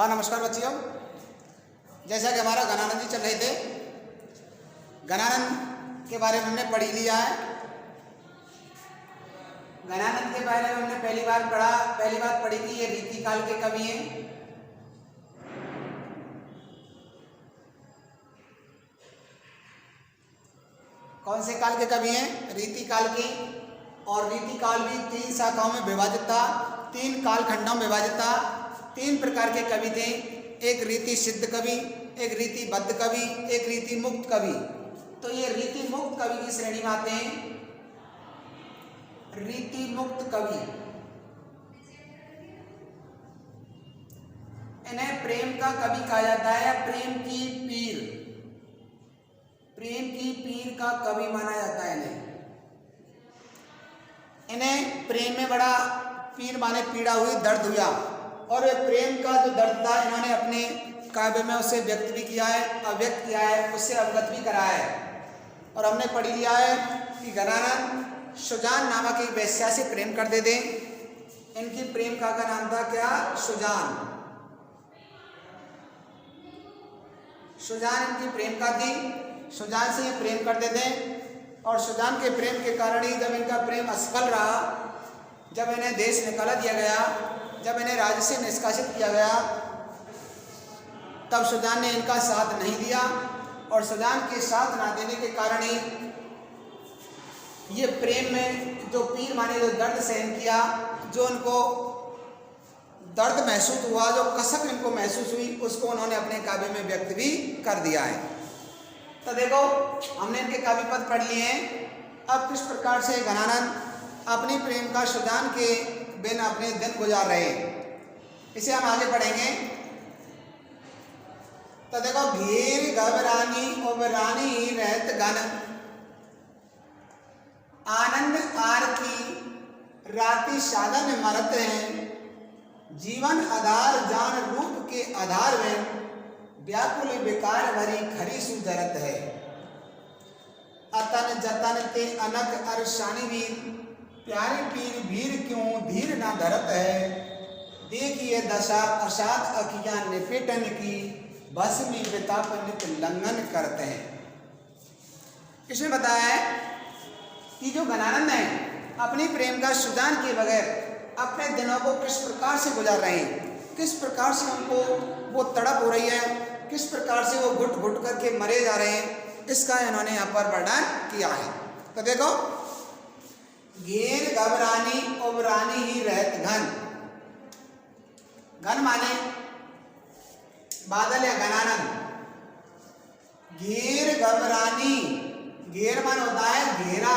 हाँ नमस्कार बच्चियों। जैसा कि हमारा गणानंद जी चल रहे थे, गणानंद के बारे में हमने पढ़ ही लिया है। गणानंद के बारे में हमने पहली बात पढ़ी कि ये रीति काल के कवि हैं। कौन से काल के कवि हैं? रीति काल के। और रीति काल भी 3 शाखाओं में विभाजित था, 3 कालखंडों में विभाजित था। 3 प्रकार के कवि थे, एक रीति सिद्ध कवि, एक रीति बद्ध कवि, एक रीति मुक्त कवि। तो ये रीति मुक्त कवि की श्रेणी में आते हैं। रीति मुक्त कवि, इन्हें प्रेम का कवि कहा जाता है, प्रेम की पीर का कवि माना जाता है। इन्हें प्रेम में बड़ा पीर माने पीड़ा हुई, दर्द हुआ, और प्रेम का जो दर्द था इन्होंने अपने काव्य में उसे व्यक्त भी किया है, अव्यक्त किया है, उससे अवगत भी कराया है। और हमने पढ़ लिया है कि गणानंद सुजान नामक एक वेश्या से प्रेम कर देते। इनकी प्रेम का नाम था क्या? सुजान। सुजान इनकी प्रेम का थी, सुजान से ये प्रेम कर देते। और सुजान के प्रेम के कारण ही जब इनका प्रेम असफल रहा, जब इन्हें देश निकाला दिया गया, जब इन्हें राज्य से निष्कासित किया गया, तब सुजान ने इनका साथ नहीं दिया। और सुजान के साथ ना देने के कारण ही ये प्रेम में जो पीर माने, जो दर्द सहन किया, जो उनको दर्द महसूस हुआ, जो कसक इनको महसूस हुई, उसको उन्होंने अपने काव्य में व्यक्त भी कर दिया है। तो देखो, हमने इनके काव्य पद पढ़ लिए हैं। अब किस प्रकार से गणानंद अपनी प्रेम का सुजान के बिन अपने दिन गुजार रहे हैं, इसे हम आगे पढ़ेंगे। तो देखो, घेर घबरानी उबरानी रहत गन, आनंद आरती राति साधन मरत हैं, जीवन आधार जान रूप के आधार में, व्याकुल विकार भरी खरी सुधरत है, अतन जतन ते अनक अरसानी वीर, प्यारे पीर वीर क्यों धीर ना धरत है, देखिए दशा असात अखियां निपेटन की, बस में विताप नित लंघन करते हैं। इसमें बताया है कि जो गणानंद है अपनी प्रेम का सुजान के बगैर अपने दिनों को किस प्रकार से गुजार रहे हैं, किस प्रकार से उनको वो तड़प हो रही है, किस प्रकार से वो घुट घुट करके मरे जा रहे हैं, इसका इन्होंने यहाँ पर वर्णन किया है। तो देखो, घेर घबरानी उबरानी ही रहत घन, घन माने बादल या गणानंद। घेर घबरानी, घेर मान होता है घेरा,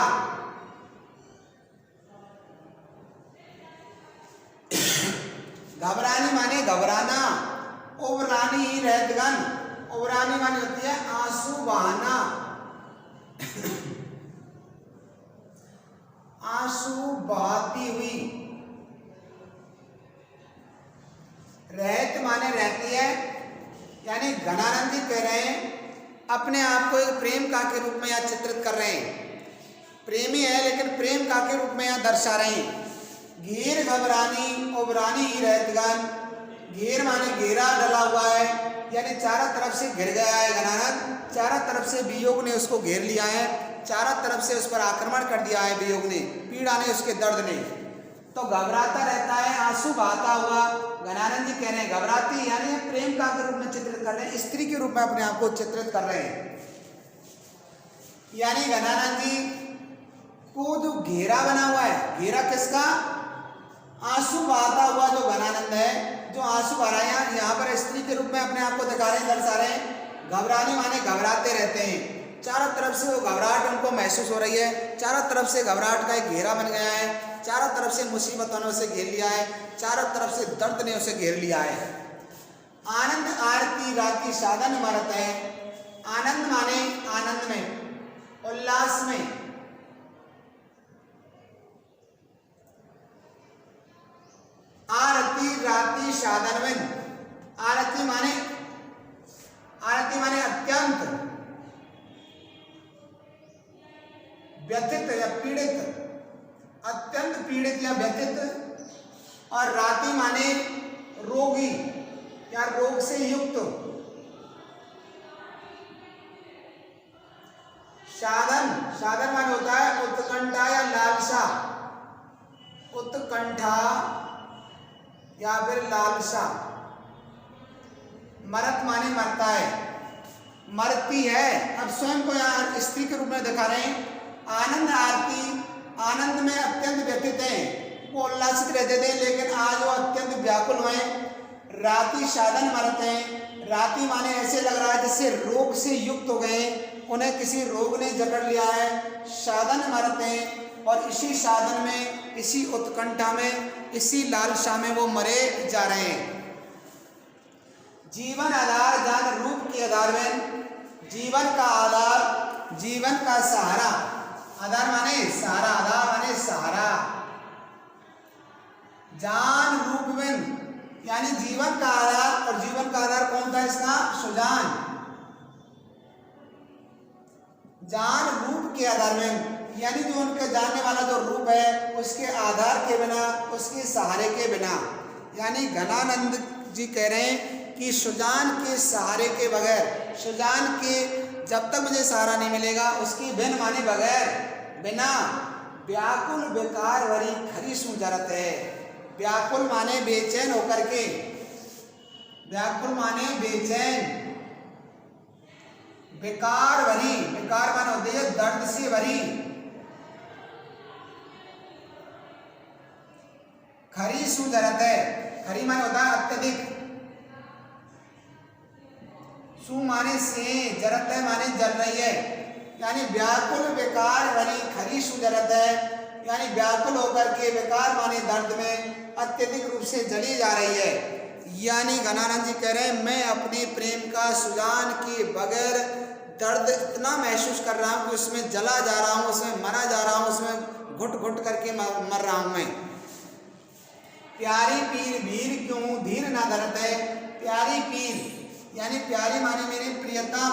घबरानी माने घबराना, उबरानी ही रहत गन, उबरानी माने होती है आंसू बहाना, आंसू बहाती हुई। रहत माने रहती है, यानी गणानंद जी कह रहे हैं अपने आप को एक प्रेम का के रूप में यहाँ चित्रित कर रहे हैं। प्रेमी है लेकिन प्रेम का के रूप में यहाँ दर्शा रहे हैं। घेर घबरानी उबरानी ही रहत गन, घेर माने घेरा डला हुआ है, यानी चारों तरफ से घिर गया है गणानंद, चारों तरफ से वियोग ने उसको घेर लिया है, चारों तरफ से उस पर आक्रमण कर दिया है वियोग ने, पीड़ा ने, उसके दर्द ने। तो घबराता रहता है, आंसू बहाता हुआ। गणानंद जी कह रहे हैं घबराती, यानी प्रेम का रूप में चित्रित कर रहे हैं, स्त्री के रूप में अपने आप को चित्रित कर रहे हैं। यानी गणानंद जी को जो घेरा बना हुआ है, घेरा किसका? आंसू बहाता हुआ जो गणानंद है, जो आंसू बहा रहा है, यहाँ पर स्त्री के रूप में अपने आप को दिखा रहे हैं, दर्शा रहे हैं। घबरानी माने घबराते रहते हैं, चारों तरफ से वो घबराहट उनको महसूस हो रही है, चारों तरफ से घबराहट का एक घेरा बन गया है, चारों तरफ से मुसीबतों ने उसे घेर लिया है, चारों तरफ से दर्द ने उसे घेर लिया है। आनंद आरती राति साधन मरत है, आनंद माने आनंद में, उल्लास में, आरती राति साधन में, आरती माने अत्यंत व्यथित या पीड़ित, अत्यंत पीड़ित या व्यथित। और राति माने रोगी या से युक्त। साधन, साधन माने होता है उत्कंठा या लालसा, उत्कंठा या फिर लालसा। मरत माने मरता है, मरती है। अब स्वयं को यहाँ स्त्री के रूप में दिखा रहे हैं। आनंद आरती, आनंद में अत्यंत व्यतीत है, वो उल्लासित रहते थे, लेकिन आज वो अत्यंत व्याकुल हुए। राति साधन मरते हैं, राति माने ऐसे लग रहा है जैसे रोग से युक्त हो गए, उन्हें किसी रोग ने जकड़ लिया है। साधन मरते हैं और इसी साधन में, इसी उत्कंठा में, इसी लालसा में वो मरे जा रहे हैं। जीवन आधार जान रूप के आधार में, जीवन का आधार, जीवन का सहारा। आधार माने सहारा, आधार माने सहारा। जान रूप में यानी जीवन का आधार, और जीवन का आधार कौन था इसका? सुजान। जान रूप के आधार में यानी जो उनके जानने वाला जो रूप है, उसके आधार के बिना, उसके सहारे के बिना। यानी घनानंद जी कह रहे हैं कि सुजान के सहारे के बगैर, सुजान के जब तक मुझे सहारा नहीं मिलेगा, उसकी बिन माने बगैर, बिना, व्याकुल बेकार वरी खरी सुजरत है। व्याकुल माने बेचैन होकर के, व्याकुल माने बेचैन, बेकार वरी, बेकार माने होती है दर्द से वरी, खरी सुजरत है। खरी माने होता है अत्यधिक, सु माने से, जरत है माने जल रही है। यानी व्याकुल बेकार वरी खरी सुजरत है, यानी व्याकुल होकर के बेकार माने दर्द में अत्यधिक रूप से जली जा रही है। यानी घनानंद जी कह रहे हैं मैं अपने प्रेम का सुजान के बगैर दर्द इतना महसूस कर रहा हूँ कि उसमें जला जा रहा हूँ, उसमें मरा जा रहा हूँ, उसमें घुट घुट करके मर रहा हूँ मैं। प्यारी पीर भीर क्यों धीर ना धरत है। प्यारी पीर यानी प्यारी माने मेरी प्रियतम,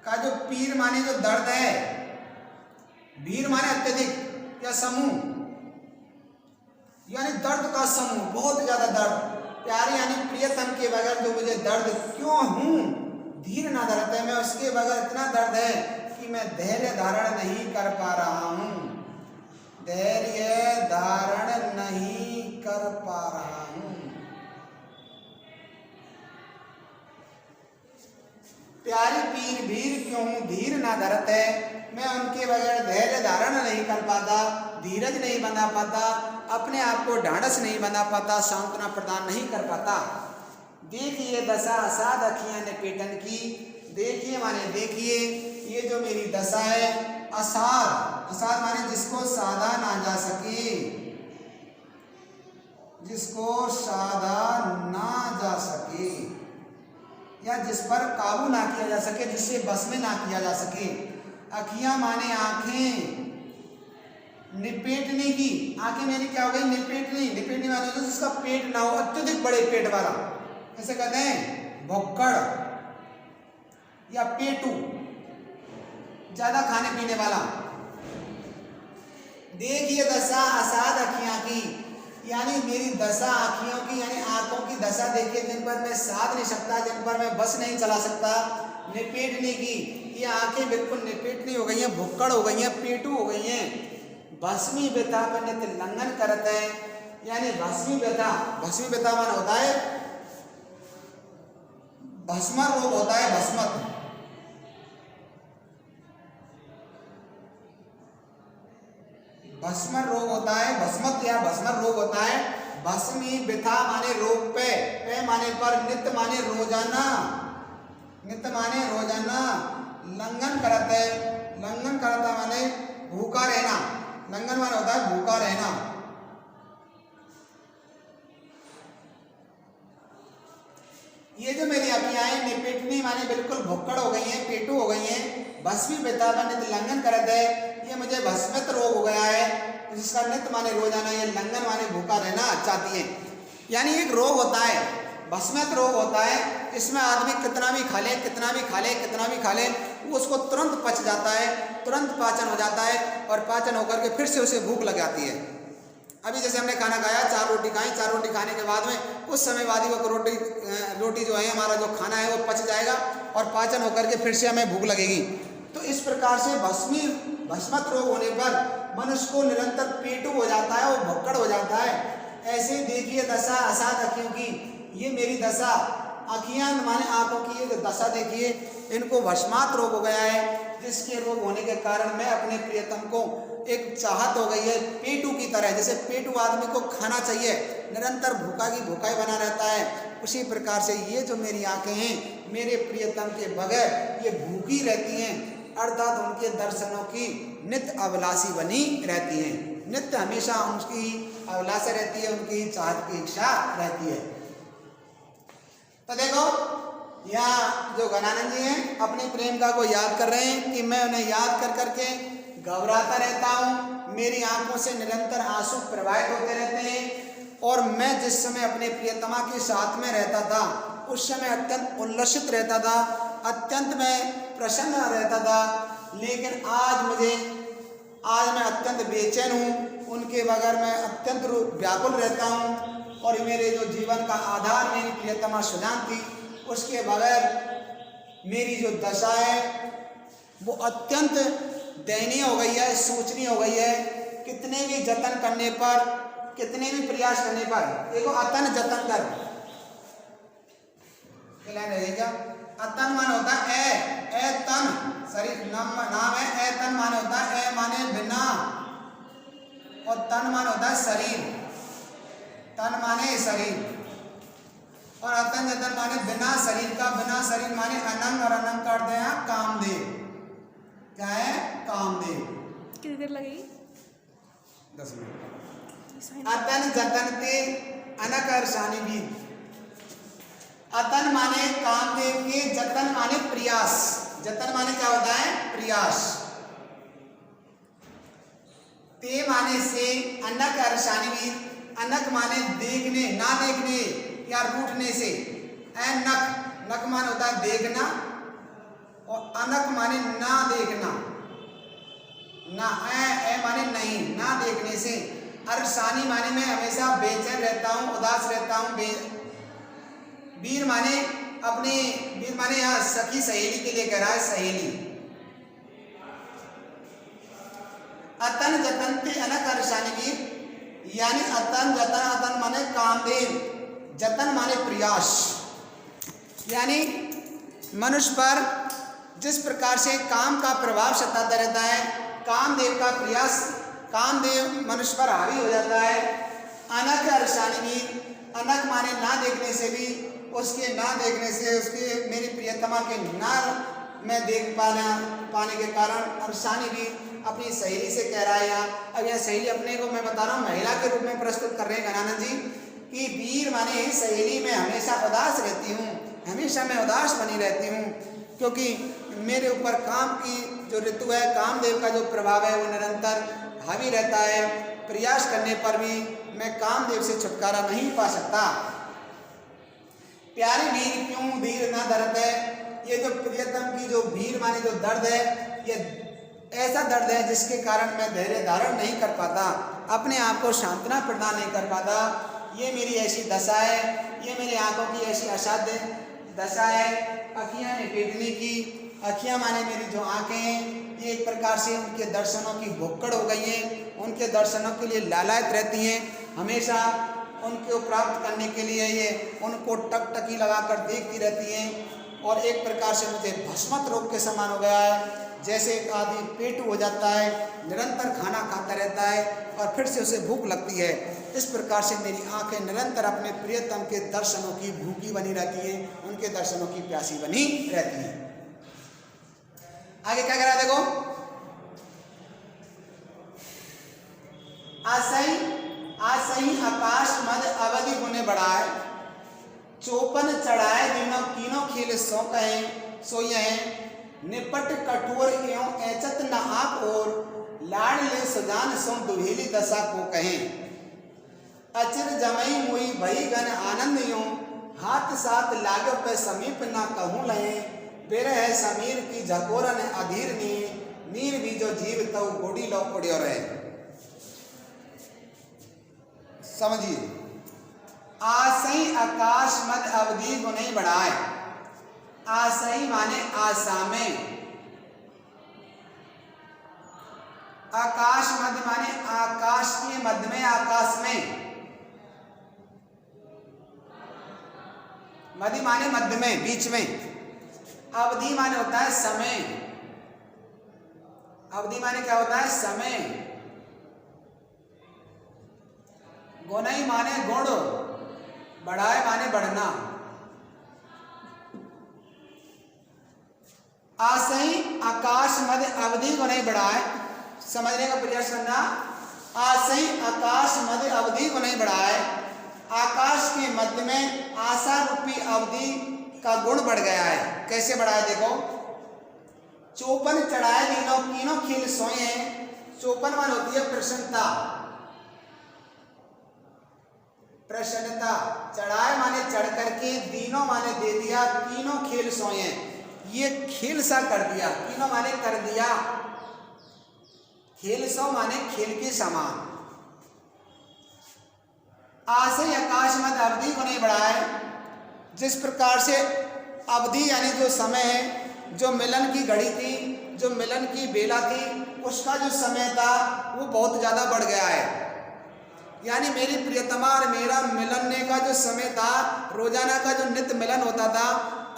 का जो पीर माने जो दर्द है, भीर माने अत्यधिक या समूह, यानी दर्द का समूह, बहुत ज्यादा दर्द। प्यारी यानी प्रियतम के बगैर जो मुझे दर्द क्यों हूं, धीर ना धरते है, मैं उसके बगैर इतना दर्द है कि मैं धैर्य धारण नहीं कर पा रहा हूं, धैर्य धारण नहीं कर पा रहा हूं। प्यारी पीर भीर क्यों धीर ना धरत है, मैं उनके बगैर धैर्य धारण नहीं कर पाता, धीरज नहीं बना पाता, अपने आप को ढांढस नहीं बना पाता, सांत्वना प्रदान नहीं कर पाता। देखिए दशा असाध अखियां निपेटन की, देखिए माने देखिए ये जो मेरी दशा है, असाध, असाध माने जिसको साधा ना जा सके, जिसको साधा ना जा सके, या जिस पर काबू ना किया जा सके, जिससे बस में ना किया जा सके। अखियां माने आंखें, निपेटने की, आंखें मेरी क्या हो गई? निपेटनी, निपेटने वाले जो जिसका पेट ना हो, अत्यधिक बड़े पेट वाला, ऐसे कहते हैं भुक्कड़ या पेटू, ज्यादा खाने पीने वाला। देखिए दशा असाध अखियां की, यानी मेरी दशा आँखियों की, यानी आंखों की दशा देखिए, जिन पर मैं साध नहीं सकता, जिन पर मैं बस नहीं चला सकता। निपेटने की, ये आंखें बिल्कुल निपेटनी हो गई हैं, भुक्कड़ हो गई हैं, पेटू हो गई हैं। भस्मी व्यथा पर नित्य लंघन करते हैं, यानी भस्मी व्यथा, भस्मी व्यथा मान होता है भस्मर रोग होता है, भस्मत, भस्मर रोग होता है, भस्मत या भस्मर रोग होता है। भस्मी व्यथा माने रोग पे, पे माने पर, नित्य माने रोजाना, नित्य माने रोजाना, लंघन करते, लंघन करता माने भूखा रहना, लंघन माने होता है भूखा रहना। ये जो मेरी अखियां निपेटनी माने बिल्कुल भुक्कड़ हो गई हैं, पेटू हो गई हैं। भस्मी व्यथा पर नित्य लंघन करते, ये मुझे भस्मित रोग हो गया है, जिसका नित्य माने रोजाना, ये लंघन माने भूखा रहना चाहती है। यानी एक रोग होता है, भस्मित रोग होता है, इसमें आदमी कितना भी खा ले, कितना भी खा ले, कितना भी खा ले, वो उसको तुरंत पच जाता है, तुरंत पाचन हो जाता है, और पाचन होकर के फिर से उसे भूख लग जाती है। अभी जैसे हमने खाना खाया, 4 रोटी खाई, 4 रोटी खाने के बाद में कुछ समय बाद ही वो रोटी जो है हमारा जो खाना है वो पच जाएगा और पाचन होकर के फिर से हमें भूख लगेगी। तो इस प्रकार से भस्मत रोग होने पर मनुष्य को निरंतर पेटू हो जाता है, वो भक्कड़ हो जाता है। ऐसे देखिए दशा असाध अखियों की, ये मेरी दशा, अखियां माने आंखों की ये दशा देखिए, इनको भस्मात रोग हो गया है, जिसके रोग होने के कारण मैं अपने प्रियतम को एक चाहत हो गई है पेटू की तरह। जैसे पेटू आदमी को खाना चाहिए, निरंतर भूखा की भूखा ही बना रहता है, उसी प्रकार से ये जो मेरी आंखें हैं मेरे प्रियतम के बगैर ये भूखी रहती हैं, अर्थात उनके दर्शनों की नित्य अभिलाषी बनी रहती हैं, नित्य हमेशा उनकी अभिलाषा रहती है, उनकी चाहत की इच्छा रहती है। तो देखो यहाँ जो गणानंद जी हैं अपनी प्रेमिका को याद कर रहे हैं कि मैं उन्हें याद कर करके घबराता रहता हूँ, मेरी आंखों से निरंतर आंसू प्रवाहित होते रहते हैं, और मैं जिस समय अपने प्रियतमा के साथ में रहता था उस समय अत्यंत उल्लसित रहता था, अत्यंत मैं प्रसन्न रहता था, लेकिन आज मैं अत्यंत बेचैन हूँ, उनके बगैर मैं अत्यंत व्याकुल रहता हूँ, और मेरे जो जीवन का आधार मेरी प्रियतमा सुजान थी, उसके बगैर मेरी जो दशा है वो अत्यंत दयनीय हो गई है, शोचनीय हो गई है। कितने भी जतन करने पर, कितने भी प्रयास करने पर, देखो अतन जतन कर, रहेगा अतन मान होता है ए तन, शरीर नाम है, ए तन मान होता है ए माने बिना, और तन मान होता है शरीर, तन माने शरीर, और अतन जतन माने बिना शरीर का, बिना शरीर माने अनंग, और अनंग कर दे यहाँ कामदेव, क्या है कामदेव। कितनी देर लगेगी? 10 मिनट। अतन जतन ते अनक अर्शानी भी, अतन माने कामदेव के, जतन माने प्रयास, जतन माने क्या होता है प्रयास, ते माने से, अनक अर्शानी भी, अनक माने देखने, ना देखने या रूठने से, नक, नक मान होता है देखना, और अनक माने ना देखना, ना ए माने नहीं, ना देखने से, अरसानी माने मैं हमेशा बेचैन रहता हूँ, उदास रहता हूँ, वीर माने अपने, वीर माने यहाँ सखी सहेली के लिए कह रहा है, सहेली। अतन जतन ते अनक अरसानी वीर, यानी अतन जतन, अतन माने कामदेव, जतन माने प्रयास, यानी मनुष्य पर जिस प्रकार से काम का प्रभाव सताता रहता है, कामदेव का प्रयास, कामदेव मनुष्य पर हावी हो जाता है। अनक अरसानी भी, अनक माने ना देखने से भी, उसके ना देखने से, उसके मेरी प्रियतमा के ना मैं देख पाने के कारण अरसानी भी अपनी सहेली से कह रहा है यहाँ। अब यह सहेली अपने को मैं बता रहा हूँ महिला के रूप में प्रस्तुत कर रहे हैं गणानंद जी कि वीर माने सहेली में हमेशा उदास रहती हूँ, हमेशा मैं उदास बनी रहती हूँ, क्योंकि मेरे ऊपर काम की जो ऋतु है, कामदेव का जो प्रभाव है वो निरंतर हावी रहता है। प्रयास करने पर भी मैं कामदेव से छुटकारा नहीं पा सकता। प्यारे वीर क्यों धीर ना दर्द है, ये जो प्रियतम की जो वीर माने जो दर्द है, ये ऐसा दर्द है जिसके कारण मैं धैर्य धारण नहीं कर पाता, अपने आप को सांत्वना प्रदान नहीं कर पाता। ये मेरी ऐसी दशा है, ये मेरी आंखों की ऐसी असाध्य दशा है। अखियाँ निपेटने की, अखियाँ माने मेरी जो आंखें हैं ये एक प्रकार से उनके दर्शनों की भुक्कड़ हो गई हैं, उनके दर्शनों के लिए लालायत रहती हैं, हमेशा उनको प्राप्त करने के लिए ये उनको टकटकी लगाकर देखती रहती हैं। और एक प्रकार से मुझे भस्मत रोग के समान हो गया है, जैसे एक आदमी पेटू हो जाता है, निरंतर खाना खाता रहता है और फिर से उसे भूख लगती है। इस प्रकार से मेरी आंखें निरंतर अपने प्रियतम के दर्शनों की भूखी बनी रहती हैं, उनके दर्शनों की प्यासी बनी रहती हैं। आगे क्या करा देखो, आसई आकाश मद अवधि गुने बढ़ाए, चौपन चढ़ाए दिनों कीनों खेल सो कहे सोये, निपट कठोर एवं ऐचत न आप और, लाड़ ले सजान सो दुहेली दशा को कहें। अचिर जमई मुई भई गन आनंद यूं, हाथ साथ लागो पे समीप ना कहूँ लहे, बिरह समीर की झकोरन अधीर नीर भी जो जीव तऊ गोड़ी लो उड़ियो रहे। समझिए, आसई आकाश मध्य अवधि को नहीं बढ़ाए। आसई माने आशा में, आकाश मध्य माने आकाश के मध्य में, आकाश में, मध्य माने मध्य में, बीच में। अवधि माने होता है समय। अवधि माने क्या होता है? समय। गुणई माने गुण, बढ़ाए माने बढ़ना। आसई आकाश मध्य अवधि को नहीं बढ़ाए, समझने का प्रयास करना। आसई आकाश मध्य अवधि को नहीं बढ़ाए, आकाश के मध्य में आशा रूपी अवधि का गुण बढ़ गया है। कैसे बढ़ा है देखो, चौपन चढ़ाए दीनों कीनों खिल सोए। चौपन मान होती है प्रसन्नता, प्रसन्नता। चढ़ाए माने चढ़ करके, दीनों माने दे दिया, कीनों खेल सोए, ये खेल सा कर दिया। कीनों माने कर दिया, खेल सो माने खेल के समान। आशय आकाश मध्य अवधि को नहीं बढ़ाए। जिस प्रकार से अवधि यानी जो समय है, जो मिलन की घड़ी थी, जो मिलन की बेला थी, उसका जो समय था वो बहुत ज़्यादा बढ़ गया है। यानी मेरी प्रियतमा और मेरा मिलने का जो समय था, रोजाना का जो नित्य मिलन होता था,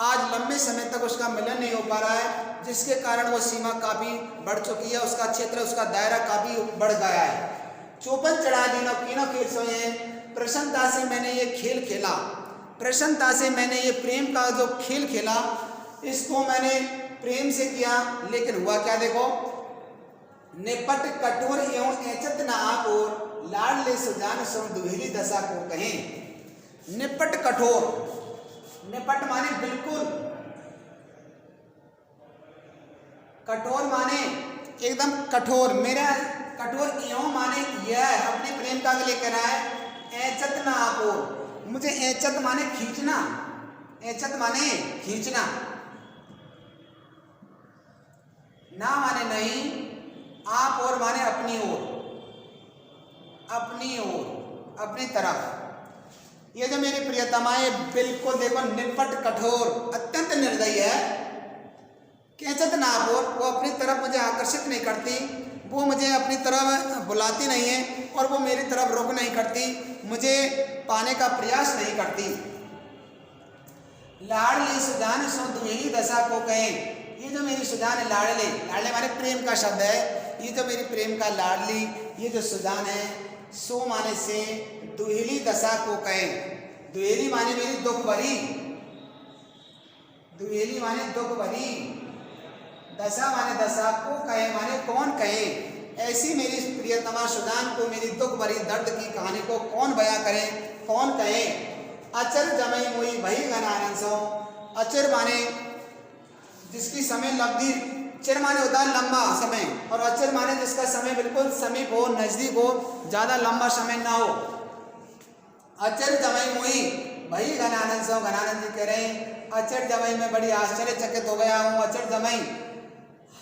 आज लंबे समय तक उसका मिलन नहीं हो पा रहा है, जिसके कारण वो सीमा काफ़ी बढ़ चुकी है, उसका क्षेत्र, उसका दायरा काफ़ी बढ़ गया है। चौपन चढ़ा दीनों कीनों खेल सोए। प्रसन्नता से मैंने ये खेल खेला, प्रसन्नता से मैंने ये प्रेम का जो खेल खेला, इसको मैंने प्रेम से किया, लेकिन हुआ क्या देखो, निपट कठोर एवं ऐचत न आप और लाड ले सुजान सो दुहेली दशा को कहें। निपट कठोर, निपट माने बिल्कुल, कठोर माने एकदम कठोर। मेरा कठोर एवं माने यह अपने प्रेम का लिए कह रहा है। ऐचत ना आपो, मुझे ऐचत माने खींचना, ऐचत माने खींचना, ना माने नहीं, आप और माने अपनी ओर, अपनी ओर, अपनी तरफ। ये जो मेरी प्रियतमा है बिल्कुल देखो निपट कठोर, अत्यंत निर्दयी है। कैचत ना वो अपनी तरफ मुझे आकर्षित नहीं करती, वो मुझे अपनी तरफ बुलाती नहीं है और वो मेरी तरफ रुख नहीं करती, मुझे पाने का प्रयास नहीं करती। लाडली सुजान सो दुहेली दशा को कहें। ये जो मेरी सुजान है, लाडले, लाडले माने प्रेम का शब्द है। ये जो मेरी प्रेम का लाडली, ये जो सुजान है, सो माने से दुहेली दशा को कहें। दुहेली माने मेरी दुख भरी, दुहेली माने दुख भरी, दशा माने दशा को कहे माने कौन कहे। ऐसी मेरी प्रियतमा सुजान को, मेरी दुख भरी दर्द की कहानी को कौन बयां करे, कौन कहे। अचर जमई मोई वही घन आनंद सो। अचर माने जिसकी समय लब्धि, चिर माने होता है लंबा समय, और अचर माने जिसका समय बिल्कुल समीप हो, नजदीक हो, ज्यादा लंबा समय ना हो। अचर जमई मोई वही घनानंद सो। घनानंद जी कह रहे हैं अचर जमई में बड़ी आश्चर्यचकित हो गया हूँ। अचर जमई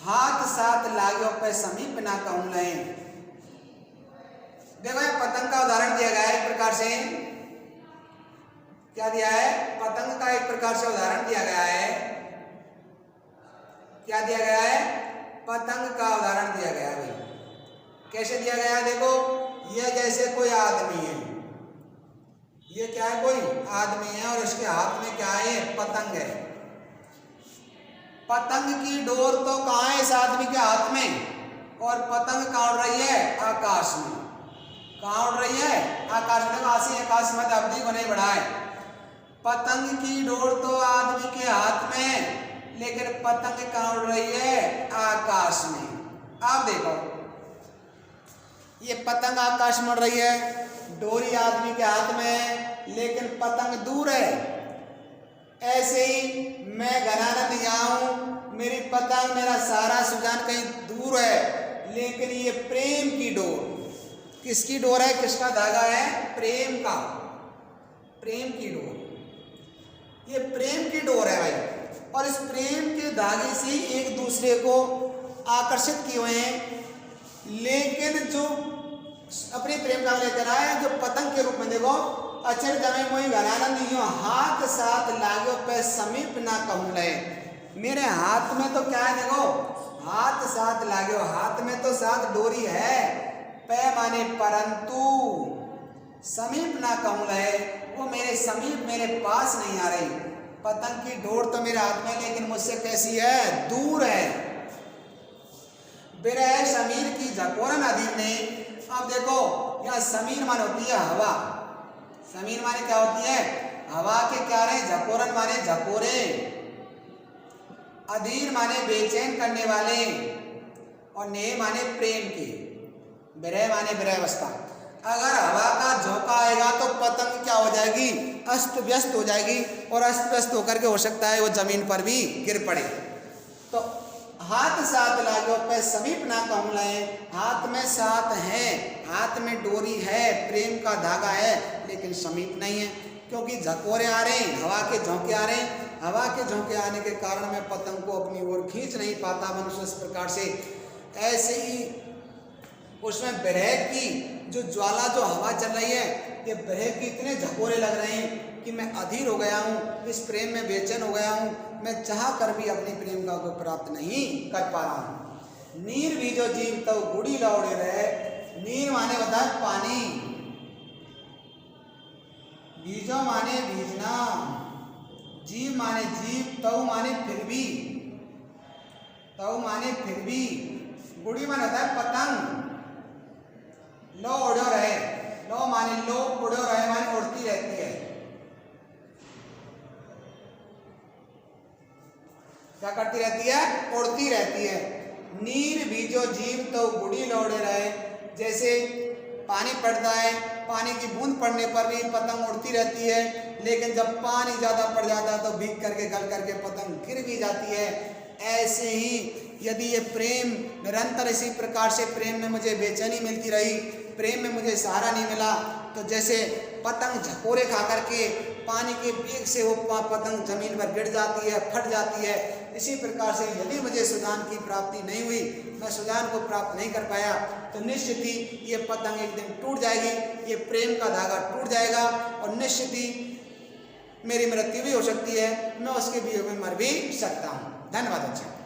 हाथ साथ लागो पे समीप ना कहूं लय। देखो ये पतंग का उदाहरण दिया गया है एक प्रकार से। क्या दिया है? पतंग का एक प्रकार से उदाहरण दिया गया है। क्या दिया गया है? पतंग का उदाहरण दिया गया है। कैसे दिया गया है? देखो, यह जैसे कोई आदमी है, ये क्या है? कोई आदमी है और इसके हाथ में क्या है? पतंग है। पतंग की डोर तो कहाँ है? इस आदमी के हाथ में, और पतंग कहाँ उड़ रही है? आकाश में। कहाँ उड़ रही है? आकाश में। आकाश मध्य अवधि को नहीं बढ़ाए। पतंग की डोर तो आदमी के हाथ में, लेकिन पतंग कहाँ उड़ रही है? आकाश में। आप देखो, ये पतंग आकाश में उड़ रही है, डोरी आदमी के हाथ में है, लेकिन पतंग दूर है। ऐसे ही मैं घनानंद यहाँ हूँ, मेरी पतंग, मेरा सारा सुजान कहीं दूर है, लेकिन ये प्रेम की डोर, किसकी डोर है? किसका धागा है? प्रेम का, प्रेम की डोर। ये प्रेम की डोर है भाई, और इस प्रेम के धागे से एक दूसरे को आकर्षित किए हुए हैं। लेकिन जो अपनी प्रेम का लेकर आए जो पतंग के रूप में देखो, अचर जमे मोई घनानंद यूं हाथ साथ लागो पे समीप ना कहूं ले। मेरे हाथ में तो क्या है देखो, हाथ साथ लागो, हाथ में तो साथ डोरी है, पे माने परंतु, समीप ना कहूं ले, वो मेरे समीप मेरे पास नहीं आ रही। पतंग की डोर तो मेरे हाथ में लेकिन मुझसे कैसी है, दूर है। बिरह समीर की झकोरन अधीर ने, अब देखो यहाँ समीर मान होती है हवा, समीर माने क्या होती है, हवा के क्या रहे, झकोरन माने झकोरे, अधीर माने बेचैन करने वाले, और ने माने प्रेम के, विरह माने विरहावस्था। अगर हवा का झोंका आएगा तो पतंग क्या हो जाएगी, अस्त व्यस्त हो जाएगी, और अस्त व्यस्त होकर के हो सकता है वो जमीन पर भी गिर पड़े। तो हाथ साथ लागो पे समीप ना कहूं लाए, हाथ में साथ है, हाथ में डोरी है, प्रेम का धागा है, लेकिन समीप नहीं है, क्योंकि झकोरे आ रहे हैं, हवा के झोंके आ रहे हैं। हवा के झोंके आने के कारण मैं पतंग को अपनी ओर खींच नहीं पाता मनुष्य इस प्रकार से। ऐसे ही उसमें विरह की जो ज्वाला, जो हवा चल रही है, ये विरह के इतने झकोरे लग रहे हैं कि मैं अधीर हो गया हूँ, इस प्रेम में बेचैन हो गया हूँ, मैं चाह कर भी अपनी प्रेम का को प्राप्त नहीं कर पा रहा हूँ। नीर बीजो जीव तो गुड़ी लौड़े रहे, नीर माने होता है पानी, बीजो माने बीजना, जीव माने जीव, तव माने फिर भी, तव माने फिर भी, गुड़ी माने होता है पतंग, लो उड़ो रहे, लो माने लो, उड़ो रहे माने उड़ती रहती है। क्या करती रहती है, उड़ती रहती है। नीर बीजो जीव तो गुड़ी लौड़े रहे, जैसे पानी पड़ता है, पानी की बूंद पड़ने पर भी पतंग उड़ती रहती है, लेकिन जब पानी ज़्यादा पड़ जाता है तो भीग करके गल करके पतंग गिर भी जाती है। ऐसे ही यदि ये प्रेम निरंतर इसी प्रकार से प्रेम में मुझे बेचैनी मिलती रही, प्रेम में मुझे सहारा नहीं मिला, तो जैसे पतंग झकोरे खा करके पानी के वेग से वो पतंग जमीन पर गिर जाती है, फट जाती है, इसी प्रकार से यदि मुझे सुजान की प्राप्ति नहीं हुई, मैं सुजान को प्राप्त नहीं कर पाया, तो निश्चित ही ये पतंग एक दिन टूट जाएगी, ये प्रेम का धागा टूट जाएगा, और निश्चित ही मेरी मृत्यु भी हो सकती है, मैं उसके वियोग में मर भी सकता हूँ। धन्यवाद। अच्छा।